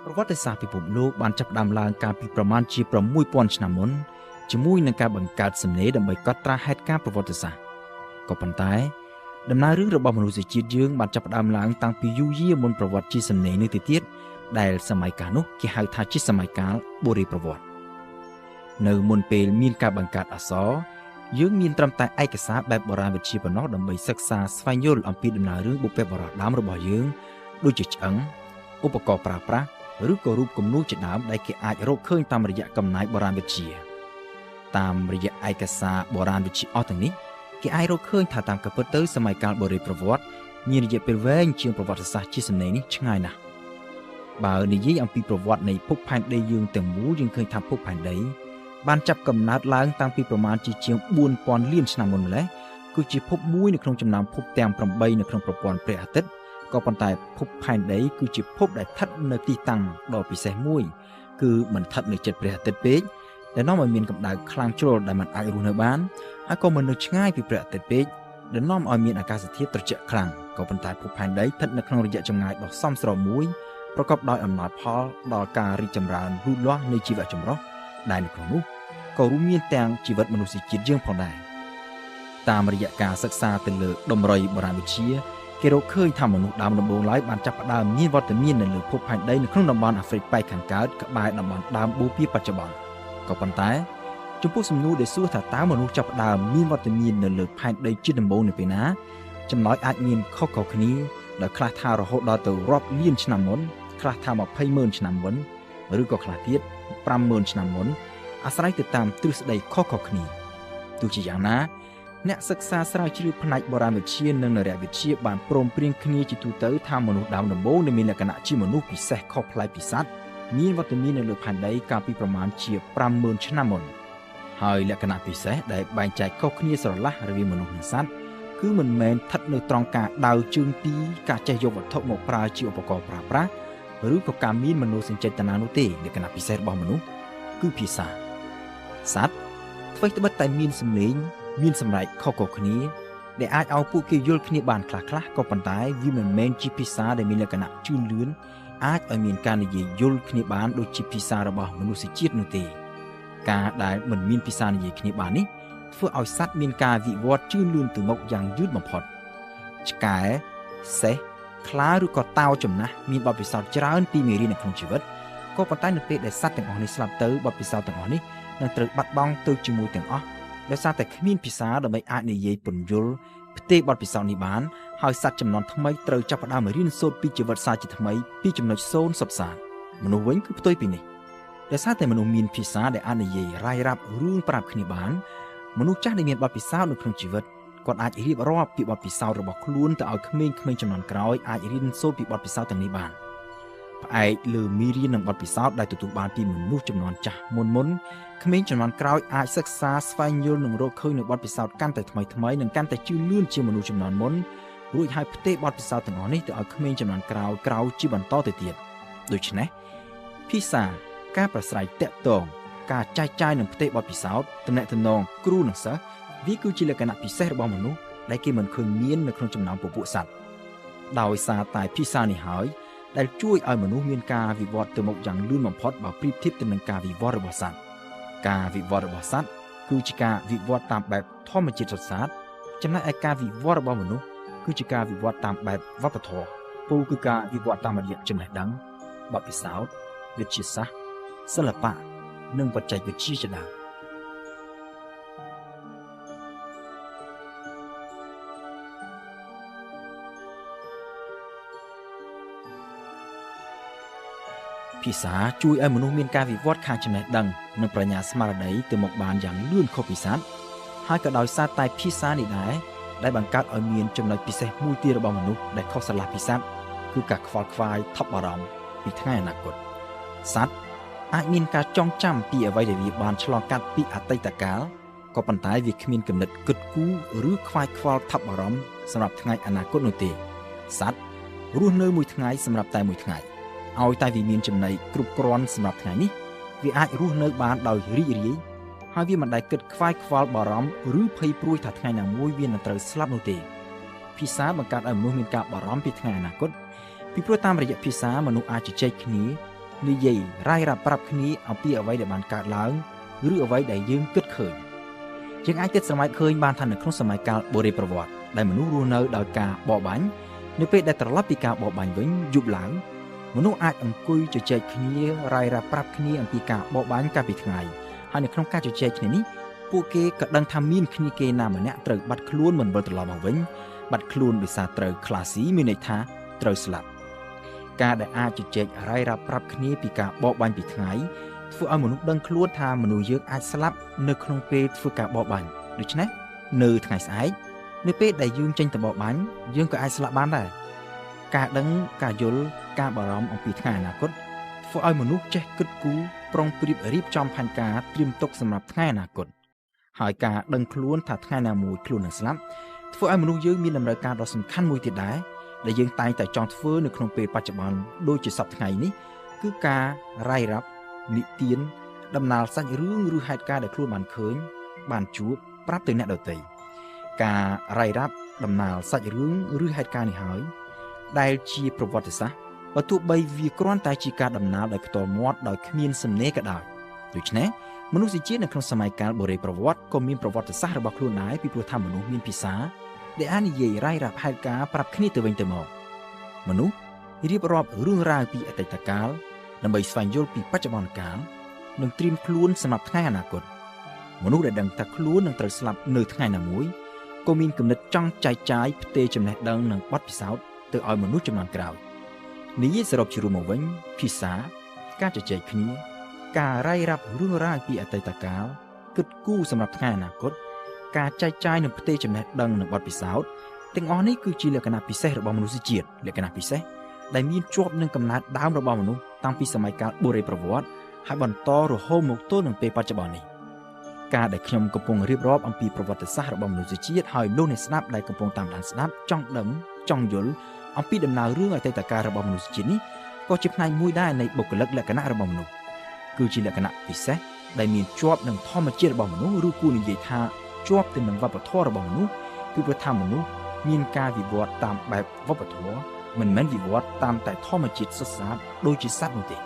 ប្រវត្តិសាស្ត្រពិភពលោកបានចាប់ផ្ដើមឡើងកាលពីប្រមាណជា6000ឆ្នាំមុនជាមួយនឹងការបង្កើតសំណេរដើម្បីកត់ត្រាហេតុការណ៍ប្រវត្តិសាស្ត្រក៏ប៉ុន្តែដំណើររឿងរបស់មនុស្សជាតិយើងបានចាប់ផ្ដើមឡើងតាំងពីយូរយារមុនប្រវត្តិជាសំណេរនេះទៅទៀតដែលសម័យកាលនោះគេហៅថាជាសម័យកាលបុរាណប្រវត្តិនៅមុនពេលមានការបង្កើតអក្សរយើងមានត្រឹមតែឯកសារបែបបុរាណវិទ្យាប៉ុណ្ណោះដើម្បីសិក្សាស្វែងយល់អំពីដំណើររឿងបុព្វបុរសដើមរបស់យើងដូចជាឆ្អឹងឧបករណ៍ប្រើប្រាស់ឬក៏រូបគំនូរជាដើមដែលគេអាចរកឃើញតាមរយៈកំណាយបុរាណវិទ្យាតាមរយៈឯកសារបុរាណវិទ្យាអស់ទាំងនេះគេអាចរកឃើញថាតាមការពិតទៅសម័យកាលបុរាណប្រវត្តិមានរយៈពេលវែងជាងប្រវត្តិសាស្ត្រជាសំណេរនេះឆ្ងាយណាស់បើនិយាយអំពីប្រវត្តិនៃភពផែនដីយើងទាំងមូលយើងឃើញថាភពផែនដីបានចាប់កំណើតឡើងតាំងពីប្រមាណជាង4000លានឆ្នាំមុនម្ល៉េះគឺជាភពមួយនៅក្នុងចំណោមភពទាំង8នៅក្នុងប្រព័ន្ធព្រះអាទិត្យក៏ប៉ុន្តែភពផែនដីគឺជាភពដែលស្ថិតនៅទីតាំងដ៏ពិសេសមួយគឺមិនស្ថិតនៅជិតព្រះអាទិត្យពេកដែលនាំឲ្យមានកម្ដៅខ្លាំងជ្រុលដែលមិនអាចរស់នៅបានហើយក៏មិននៅឆ្ងាយពីព្រះអាទិត្យពេកដែលនាំឲ្យមានអាកាសធាតុត្រជាក់ខ្លាំងក៏ប៉ុន្តែភពផែនដីស្ថិតនៅក្នុងរយៈចម្ងាយដ៏សមស្របមួយប្រកបដោយអំណោយផលដល់ការរីកចម្រើនលូតលាស់នៃជីវៈចម្រុះដែលនៅក្នុងនោះក៏រួមមានទាំងជីវិតមនុស្សជាតិយើងផងដែរតាមរយៈការសិក្សាទៅលើដំរីបុរាណវិទ្យាគេរកឃើញថាមនុស្សដើមដំបូងឡើយបានចាប់ផ្ដើមមានវត្តមាននៅលើភពផែនដីនៅក្នុងតំបន់អាហ្វ្រិកប៉ែកខាងកើតក្បែរតំបន់ដើមបូព៌ាបច្ចុប្បន្នក៏ប៉ុន្តែចំពោះសំណួរដែលសួរថាតើមនុស្សចាប់ផ្ដើមមានវត្តមាននៅលើផែនដីជាដំបូងនៅពេលណាចម្លើយអាចមានខុសៗគ្នាដោយខ្លះថារហូតដល់ទៅរាប់លានឆ្នាំមុនខ្លះថា200000ឆ្នាំមុនឬក៏ខ្លះទៀត50000ឆ្នាំមុនអាស្រ័យទៅតាមទ្រឹស្ដីខុសៗគ្នាទោះជាយ៉ាងណាអ្នកសិក្សាស្រាវជ្រាវផ្នែកបុរាណវិទ្យានិងនរាវិទ្យាបានព្រមព្រៀងគ្នាជាទូទៅថាមនុស្សដើមដំបូងមានលក្ខណៈជាមនុស្សពិសេសខុសប្លែកពីសត្វមានវត្តមាននៅលើផែនដីកាលពីប្រមាណជា50000ឆ្នាំមុនហើយលក្ខណៈពិសេសដែលបែងចែកខុសគ្នាស្រឡះរវាងមនុស្សនិងសត្វគឺមិនមែនស្ថិតនៅត្រង់ការដើរជើងពីរការចេះយកវត្ថុមកប្រើជាឧបករណ៍ប្រើប្រាស់ឬក៏ការមានមនោសញ្ចេតនានោះទេលក្ខណៈពិសេសរបស់មនុស្សគឺភាសាសត្វអ្វីត្បិតតែមានសំឡេងមានសម្រែកខុសៗគ្នាដែលអាចឲ្យពួកគេយល់គ្នាបានខ្លះៗក៏ប៉ុន្តែវាមិនមែនជាភាសាដែលមានលក្ខណៈជឿនលឿនអាចឲ្យមានការនិយាយយល់គ្នាបានដូចជាភាសារបស់មនុស្សជាតិនោះទេការដែលមិនមានភាសានិយាយគ្នាបាននេះធ្វើឲ្យសត្វមានការវិវត្តជឿនលឿនទៅមុខយ៉ាងយឺតបំផុតឆ្កែសេះខ្លាឬក៏តោចំណាស់មានបទពិសោធន៍ច្រើនពីមេរៀននៅក្នុងជីវិតក៏ប៉ុន្តែនៅពេលដែលសត្វទាំងអស់នេះស្លាប់ទៅបទពិសោធន៍ទាំងអស់នេះនឹងត្រូវបាត់បង់ទៅជាមួយទាំងអស់ដោយសារតែគ្មានភាសាដើម្បីអាចនិយាយពន្យល់ផ្ទេរបទពិសោធន៍នេះបានហើយសត្វចំនួនថ្មីត្រូវចាប់ផ្ដើមរៀនសូត្រពីជីវិតសាជាថ្មីពីចំណុច0សុទ្ធសាធមនុស្សវិញគឺផ្ទុយពីនេះដោយសារតែមនុស្សមានភាសាដែលអាចនិយាយរាយរាប់រឿងប្រាប់គ្នាបានមនុស្សចាស់ដែលមានបទពិសោធន៍នៅក្នុងជីវិតគាត់អាចរៀបរាប់ពីបទពិសោធន៍របស់ខ្លួនទៅឲ្យក្មេងៗចំនួនក្រោយអាចរៀនសូត្រពីបទពិសោធន៍ទាំងនេះបានផ្អែកលើមេរៀននិងបទពិសោធន៍ដែលទទួលបានពីមនុស្សចំនួនចាស់មុនក្មេងចំនួនក្រោយអាចសិក្សាស្វែងយល់និងរកឃើញនូវបទពិសោធន៍កាន់តែថ្មីនិងកាន់តែជឿនលឿនជាមនុស្សចំនួនមុនរួចហើយផ្ទេរបទពិសោធន៍ទាំងអស់នេះទៅឲ្យក្មេងចំនួនក្រោយជាបន្តទៅទៀតដូច្នេះភាសាការប្រស្រ័យតាក់ទងការចែកចាយនិងផ្ទេរបទពិសោធន៍ទំនាក់ទំនងគ្រូនិងសិស្សវាគឺជាលក្ខណៈពិសេសរបស់មនុស្សដែលគេមិនឃើញមាននៅក្នុងចំណោមពពួកសត្វដោយសារតែភាសានេះហើយដែលជួយឲ្យមនុស្សមានការវិវត្តទៅមុខយ៉ាងលឿនបំផុតបើប្រៀបធៀបទៅនឹងការវិវត្តរបស់សត្វការវិវត្តរបស់សត្វគឺជាការវិវត្តតាមបែបធម្មជាតិសុទ្ធសាធចំណែកឯការវិវត្តរបស់មនុស្សគឺជាការវិវត្តតាមបែបវប្បធម៌ពោលគឺការវិវត្តតាមរយៈចំណេះដឹងបទពិសោធន៍វិទ្យាសាស្ត្រសិល្បៈនិងបច្ចេកវិទ្យាជាដើមភាសាជួយឲ្យមនុស្សមានការវិវត្តខាងចំណេះដឹងនិងប្រាជ្ញាស្មារតីទៅមុខបានយ៉ាងលឿនខុសពីសត្វហើយក៏ដោយសារតែភាសានេះដែរដែលបង្កើតឲ្យមានចំណុចពិសេសមួយទៀតរបស់មនុស្សដែលខុសស្រឡះពីសត្វគឺការខ្វល់ខ្វាយថប់បារម្ភពីថ្ងៃអនាគតសត្វអាចមានការចងចាំពីអ្វីដែលវាបានឆ្លងកាត់ពីអតីតកាលក៏ប៉ុន្តែវាគ្មានគំនិតគិតគូរឬខ្វាយខ្វល់ថប់បារម្ភសម្រាប់ថ្ងៃអនាគតនោះទេសត្វរស់នៅមួយថ្ងៃសម្រាប់តែមួយថ្ងៃឲ្យតែវាមានចំណីគ្រប់គ្រាន់សម្រាប់ថ្ងៃនេះវាអាចរស់នៅបានដោយរីករាយហើយវាមិនដែលគិតខ្វាយខ្វល់បារម្ភឬភ័យព្រួយថាថ្ងៃណាមួយវានឹងត្រូវស្លាប់នោះទេភាសាបង្កើតឲ្យមនុស្សមានការបារម្ភពីថ្ងៃអនាគតពីព្រោះតាមរយៈភាសាមនុស្សអាចជជែកគ្នា និយាយរាយរាប់ប្រាប់គ្នាអំពីអ្វីដែលបានកើតឡើងឬអ្វីដែលយើងគិតឃើញយើងអាចគិតស្រមៃឃើញបានថានៅក្នុងសម័យកាលបុរាណប្រវត្តិដែលមនុស្សរស់នៅដោយការបរបាញ់នៅពេលដែលត្រឡប់ពីការបរបាញ់វិញយប់ឡើងមនុស្សអាចអង្គុយជជែកគ្នារាយរាប់ប្រាប់គ្នាអំពីការបរបាញ់កាលពីថ្ងៃហើយនៅក្នុងការជជែកគ្នានេះពួកគេក៏ដឹងថាមានគ្នាគេណាម្នាក់ត្រូវបាត់ខ្លួនមិនវិលត្រឡប់មកវិញបាត់ខ្លួនដោយសារត្រូវក្លាស៊ីមានន័យថាត្រូវស្លាប់ការដែលអាចជជែករាយរាប់ប្រាប់គ្នាពីការបរបាញ់ពីថ្ងៃធ្វើឲ្យមនុស្សដឹងខ្លួនថាមនុស្សយើងអាចស្លាប់នៅក្នុងពេលធ្វើការបរបាញ់ដូច្នេះនៅថ្ងៃស្អែកនៅពេលដែលយើងចេញទៅបរបាញ់យើងក៏អាចស្លាប់បានដែរការដឹងការយល់ការបារម្ភអំពីថ្ងៃអនាគតធ្វើឲ្យមនុស្សចេះគិតគូរប្រុងប្រៀបរៀបចំផែនការត្រៀមទុកសម្រាប់ថ្ងៃអនាគតហើយការដឹងខ្លួនថាថ្ងៃណាមួយខ្លួននឹងស្លាប់ធ្វើឲ្យមនុស្សយើងមានតម្រូវការដ៏សំខាន់មួយទៀតដែរដែលយើងតែងតែចង់ធ្វើនៅក្នុងពេលបច្ចុប្បន្នដូចជាសប្តាហ៍ថ្ងៃនេះគឺការរាយរាប់និទានដំណាលសាច់រឿងឬហេតុការណ៍ដែលខ្លួនបានឃើញបានជួបប្រាប់ទៅអ្នកដទៃការរាយរាប់ដំណាលសាច់រឿងឬហេតុការណ៍នេះហើយដែលជាប្រវត្តិសាស្ត្របើទោះបីវាគ្រាន់តែជាការដំណាលដោយផ្ទាល់មាត់ដោយគ្មានសំណេរក៏ដោយដូច្នេះមនុស្សជាតិនៅក្នុងសម័យកាលបុរាណប្រវត្តិក៏មានប្រវត្តិសាស្ត្ររបស់ខ្លួនដែរពីព្រោះថាមនុស្សមានភាសាដែលអាចនិយាយរាយរាប់ហេតុការណ៍ប្រាប់គ្នាទៅវិញទៅមកមនុស្សរៀបរាប់រឿងរ៉ាវពីអតីតកាលដើម្បីស្វែងយល់ពីបច្ចុប្បន្នកាលនិងត្រៀមខ្លួនសម្រាប់ថ្ងៃអនាគតមនុស្សដែលដឹងថាខ្លួននឹងត្រូវស្លាប់នៅថ្ងៃណាមួយក៏មានគំនិតចង់ចែកចាយផ្ទេរចំណេះដឹងនិងបទពិសោធន៍ទៅឲ្យមនុស្សជំនាន់ក្រោយនិយាយសរុបជារួមមកវិញភាសាការជជែកគ្នាការរាយរាប់រឿងរ៉ាវពីអតីតកាលគិតគូរសម្រាប់ថ្ងៃអនាគតការចែកចាយនិងផ្ទេរចំណេះដឹងនិងបទពិសោធន៍ទាំងអស់នេះគឺជាលក្ខណៈពិសេសរបស់មនុស្សជាតិលក្ខណៈពិសេសដែលមានជាប់នឹងកំណើតដើមរបស់មនុស្សតាំងពីសម័យកាលបុរាណប្រវត្តិហើយបន្តរហូតមកទល់នឹងពេលបច្ចុប្បន្ននេះការដែលខ្ញុំកំពុងរៀបរាប់អំពីប្រវត្តិសាស្ត្ររបស់មនុស្សជាតិហើយលោកអ្នកស្ដាប់ដែលកំពុងតាមដានស្ដាប់ចង់ដឹងចង់យល់អំពីដំណើររឿងអតីតកាលរបស់មនុស្សជាតិនេះក៏ជាផ្នែកមួយដែរនៃបុគ្គលិកលក្ខណៈរបស់មនុស្សគឺជាលក្ខណៈពិសេសដែលមានជាប់នឹងធម្មជាតិរបស់មនុស្សឬគួរនិយាយថាជាប់ទៅនឹងវប្បធម៌របស់មនុស្សគឺព្រោះថាមនុស្សមានការវិវត្តតាមបែបវប្បធម៌មិនមែនវិវត្តតាមតែធម្មជាតិសុទ្ធសាធដូចជាសត្វនោះទេ